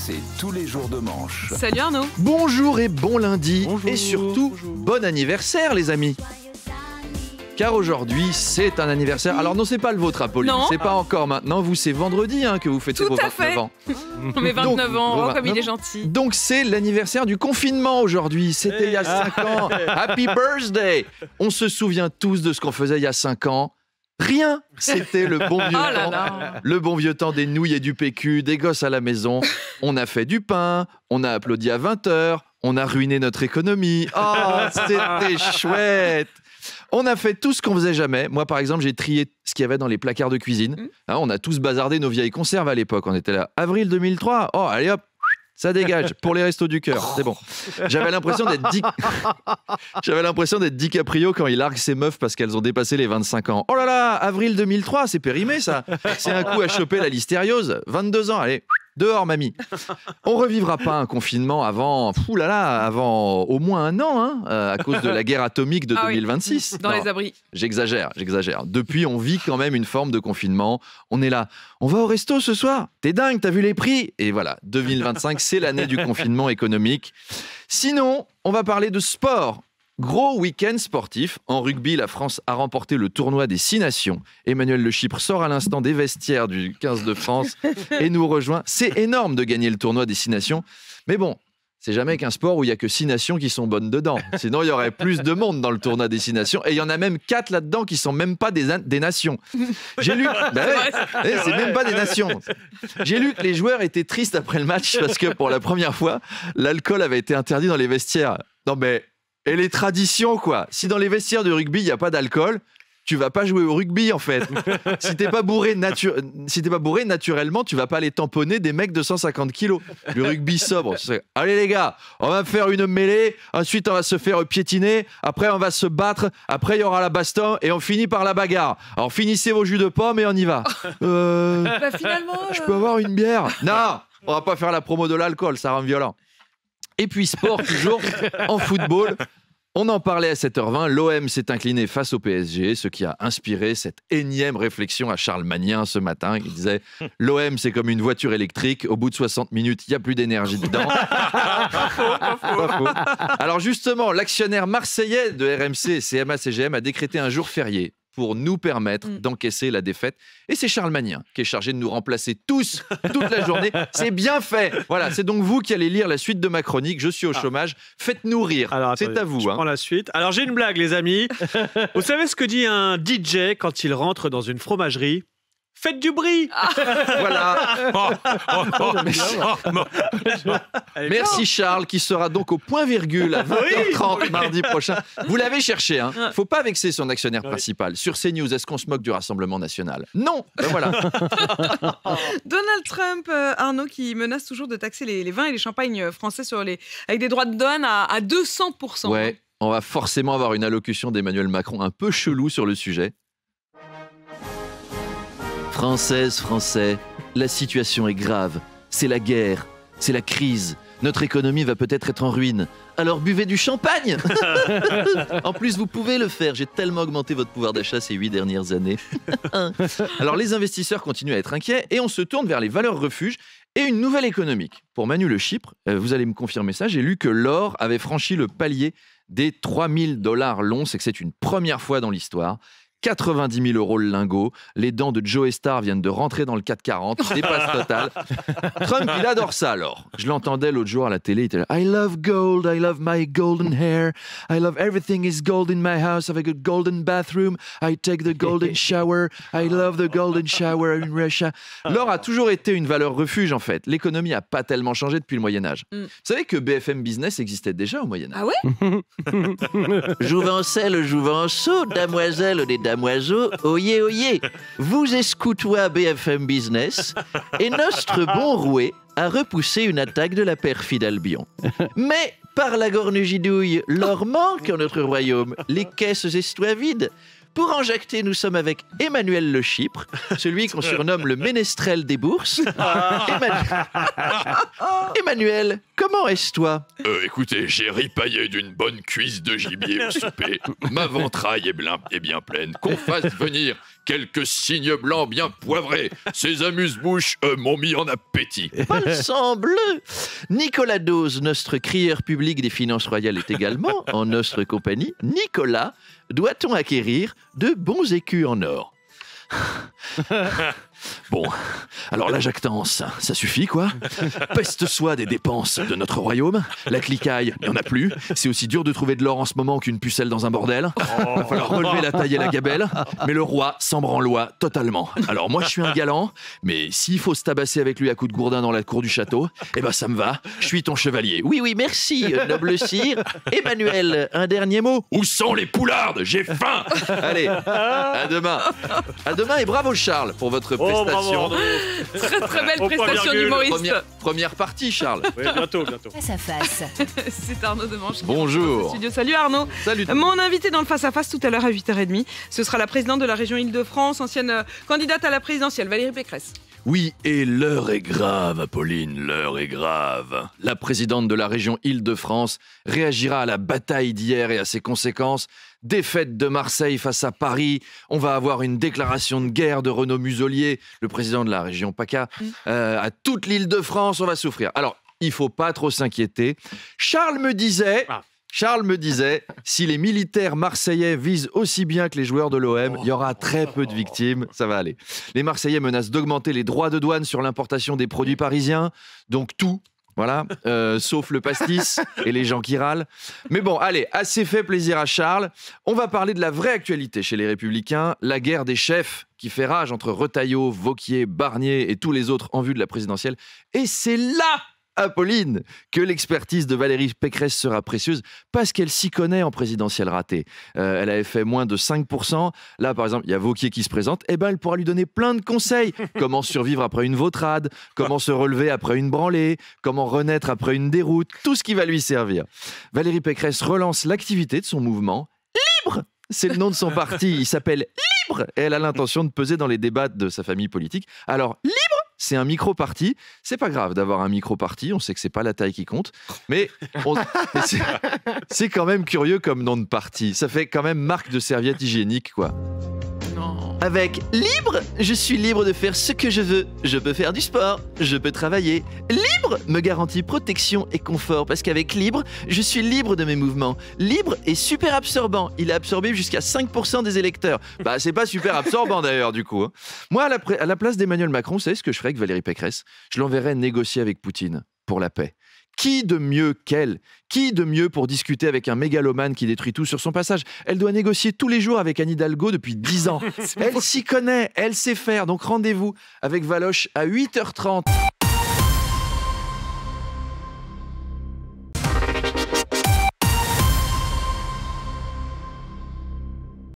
C'est tous les jours de manche. Salut Arnaud. Bonjour et bon lundi. Bonjour, et surtout, bon anniversaire les amis. Car aujourd'hui, c'est un anniversaire. Alors non, c'est pas le vôtre, Apolline. Non. C'est pas encore maintenant. Vous, c'est vendredi que vous fêtez Tout vos à 29 fait. ans. On met 29 Donc, ans, bon, oh, comme il 29 est gentil. Donc c'est l'anniversaire du confinement aujourd'hui. C'était il y a 5 ans. Happy birthday. On se souvient tous de ce qu'on faisait il y a 5 ans. Rien. C'était le bon vieux Oh là temps. là. Le bon vieux temps des nouilles et du PQ, des gosses à la maison. On a fait du pain, on a applaudi à 20h, on a ruiné notre économie. Oh, c'était chouette. On a fait tout ce qu'on faisait jamais. Moi, par exemple, j'ai trié ce qu'il y avait dans les placards de cuisine. On a tous bazardé nos vieilles conserves à l'époque. On était là, avril 2003. Oh, allez hop, ça dégage pour les restos du cœur. C'est bon. J'avais l'impression d'être DiCaprio quand il largue ses meufs parce qu'elles ont dépassé les 25 ans. Oh là là, avril 2003, c'est périmé ça. C'est un coup à choper la listériose. 22 ans, allez. Dehors, mamie. On revivra pas un confinement avant au moins un an, à cause de la guerre atomique de 2026. Oui, dans les abris. J'exagère. Depuis, on vit quand même une forme de confinement. On est là. On va au resto ce soir. T'es dingue, t'as vu les prix? Et voilà, 2025, c'est l'année du confinement économique. Sinon, on va parler de sport. Gros week-end sportif. En rugby, la France a remporté le tournoi des 6 nations. Emmanuel Le Chypre sort à l'instant des vestiaires du 15 de France et nous rejoint. C'est énorme de gagner le tournoi des 6 nations. Mais bon, c'est jamais qu'un sport où il n'y a que 6 nations qui sont bonnes dedans. Sinon, il y aurait plus de monde dans le tournoi des 6 nations. Et il y en a même 4 là-dedans qui sont même pas des nations. J'ai lu... c'est même pas des nations. J'ai lu que les joueurs étaient tristes après le match parce que pour la première fois, l'alcool avait été interdit dans les vestiaires. Non mais... Et les traditions, quoi. Si dans les vestiaires de rugby, il n'y a pas d'alcool, tu vas pas jouer au rugby, en fait. Si t'es pas bourré naturellement, tu vas pas aller tamponner des mecs de 150 kilos. Le rugby sobre. Allez, les gars, on va faire une mêlée. Ensuite, on va se faire piétiner. Après, on va se battre. Après, il y aura la baston. Et on finit par la bagarre. Alors, finissez vos jus de pomme et on y va. Finalement... Je peux avoir une bière? Non, on va pas faire la promo de l'alcool. Ça rend violent. Et puis sport, toujours, en football. On en parlait à 7h20, l'OM s'est incliné face au PSG, ce qui a inspiré cette énième réflexion à Charles Magnin ce matin. Il disait « L'OM, c'est comme une voiture électrique, au bout de 60 minutes, il n'y a plus d'énergie dedans. » Pas faux. Alors justement, l'actionnaire marseillais de RMC, CMA-CGM, a décrété un jour férié pour nous permettre d'encaisser la défaite. Et c'est Charles Magnin qui est chargé de nous remplacer tous, toute la journée. C'est bien fait. Voilà, c'est donc vous qui allez lire la suite de ma chronique. Je suis au chômage. Faites-nous rire. Alors, c'est à vous. Je prends la suite. Alors, j'ai une blague, les amis. Vous savez ce que dit un DJ quand il rentre dans une fromagerie? Faites du bruit. Voilà. Merci Charles, qui sera donc au point virgule à 20h30 mardi prochain. Vous l'avez cherché, hein. Faut pas vexer son actionnaire principal. Sur CNews, est-ce qu'on se moque du Rassemblement National? Non. Ben voilà. Donald Trump, Arnaud, qui menace toujours de taxer les vins et les champagnes français avec des droits de douane à 200%. Ouais, on va forcément avoir une allocution d'Emmanuel Macron un peu chelou sur le sujet. Françaises, Français, la situation est grave. C'est la guerre, c'est la crise. Notre économie va peut-être être en ruine. Alors buvez du champagne. En plus, vous pouvez le faire. J'ai tellement augmenté votre pouvoir d'achat ces 8 dernières années. Alors les investisseurs continuent à être inquiets et on se tourne vers les valeurs refuges et une nouvelle économique. Pour Manu Le Chypre, vous allez me confirmer ça, j'ai lu que l'or avait franchi le palier des $3000 l'once et que c'est une première fois dans l'histoire. 90 000 € le lingot. Les dents de Joe Star viennent de rentrer dans le 440. Dépasse totale. Trump, il adore ça alors. Je l'entendais l'autre jour à la télé. Il était là, I love gold. I love my golden hair. I love everything is gold in my house. Avec a golden bathroom. I take the golden shower. I love the golden shower in Russia. L'or a toujours été une valeur refuge en fait. L'économie n'a pas tellement changé depuis le Moyen-Âge. Vous savez que BFM Business existait déjà au Moyen-Âge? Ah ouais? Jouvencel, jouvenceau, damoiselle des damoiseaux, oyez, oyez. Vous escoutois BFM Business et notre bon roué a repoussé une attaque de la perfide Albion. Mais, par la gornugidouille, l'or manque en notre royaume, les caisses estoient vides. Pour en jacter, nous sommes avec Emmanuel Le Chypre, celui qu'on surnomme le ménestrel des bourses. Emmanuel, comment est-ce toi? Écoutez, j'ai ripaillé d'une bonne cuisse de gibier au souper. Ma ventraille est bien pleine. Qu'on fasse venir quelques cygnes blancs bien poivrés. Ces amuse-bouches m'ont mis en appétit. Pas le sang bleu. Nicolas Dose, notre crieur public des finances royales, est également en notre compagnie. Nicolas, doit-on acquérir de bons écus en or? Bon, alors la jactance, ça suffit quoi. Peste soit des dépenses de notre royaume. La cliquaille, il n'y en a plus. C'est aussi dur de trouver de l'or en ce moment qu'une pucelle dans un bordel. Va falloir relever la taille et la gabelle. Mais le roi s'en branloie totalement. Alors moi je suis un galant, mais s'il faut se tabasser avec lui à coups de gourdin dans la cour du château, eh ben ça me va, je suis ton chevalier. Oui, oui, merci, noble sire. Emmanuel, un dernier mot? Où sont les poulardes? J'ai faim. Allez, à demain. À demain et bravo Charles pour votre prestation. Bravo, Très très belle Au point prestation virgule. d'humoriste. Première partie, Charles. Oui, bientôt. Face à face. C'est Arnaud Demanche. Bonjour. Studio. Salut Arnaud. Salut. Mon invité dans le face-à-face tout à l'heure à 8h30, ce sera la présidente de la région Île-de-France, ancienne candidate à la présidentielle, Valérie Pécresse. Oui, et l'heure est grave, Apolline, l'heure est grave. La présidente de la région Île-de-France réagira à la bataille d'hier et à ses conséquences. Défaite de Marseille face à Paris. On va avoir une déclaration de guerre de Renaud Muselier, le président de la région PACA. À toute l'Île-de-France, on va souffrir. Alors, il faut pas trop s'inquiéter. Charles me disait, si les militaires marseillais visent aussi bien que les joueurs de l'OM, il y aura très peu de victimes, ça va aller. Les Marseillais menacent d'augmenter les droits de douane sur l'importation des produits parisiens, donc tout, voilà, sauf le pastis et les gens qui râlent. Mais bon, allez, assez fait plaisir à Charles. On va parler de la vraie actualité chez les Républicains, la guerre des chefs qui fait rage entre Retailleau, Wauquiez, Barnier et tous les autres en vue de la présidentielle. Et c'est là, Apolline, que l'expertise de Valérie Pécresse sera précieuse parce qu'elle s'y connaît en présidentielle ratée. Elle avait fait moins de 5%. Là, par exemple, il y a Wauquiez qui se présente. Eh ben, elle pourra lui donner plein de conseils. Comment survivre après une vautrade, comment se relever après une branlée, comment renaître après une déroute, tout ce qui va lui servir. Valérie Pécresse relance l'activité de son mouvement Libre. C'est le nom de son parti. Il s'appelle Libre et elle a l'intention de peser dans les débats de sa famille politique. Alors, Libre, c'est un micro-parti. C'est pas grave d'avoir un micro-parti. On sait que c'est pas la taille qui compte. Mais c'est quand même curieux comme nom de parti. Ça fait quand même marque de serviette hygiénique, quoi. Non. Avec Libre, je suis libre de faire ce que je veux. Je peux faire du sport, je peux travailler. Libre me garantit protection et confort parce qu'avec Libre, je suis libre de mes mouvements. Libre est super absorbant. Il a absorbé jusqu'à 5% des électeurs. Bah, c'est pas super absorbant d'ailleurs, du coup. Moi, à la place d'Emmanuel Macron, vous savez ce que je ferais avec Valérie Pécresse? Je l'enverrais négocier avec Poutine pour la paix. Qui de mieux qu'elle? Qui de mieux pour discuter avec un mégalomane qui détruit tout sur son passage? Elle doit négocier tous les jours avec Anne Hidalgo depuis 10 ans. Elle s'y connaît, elle sait faire. Donc rendez-vous avec Valoche à 8h30.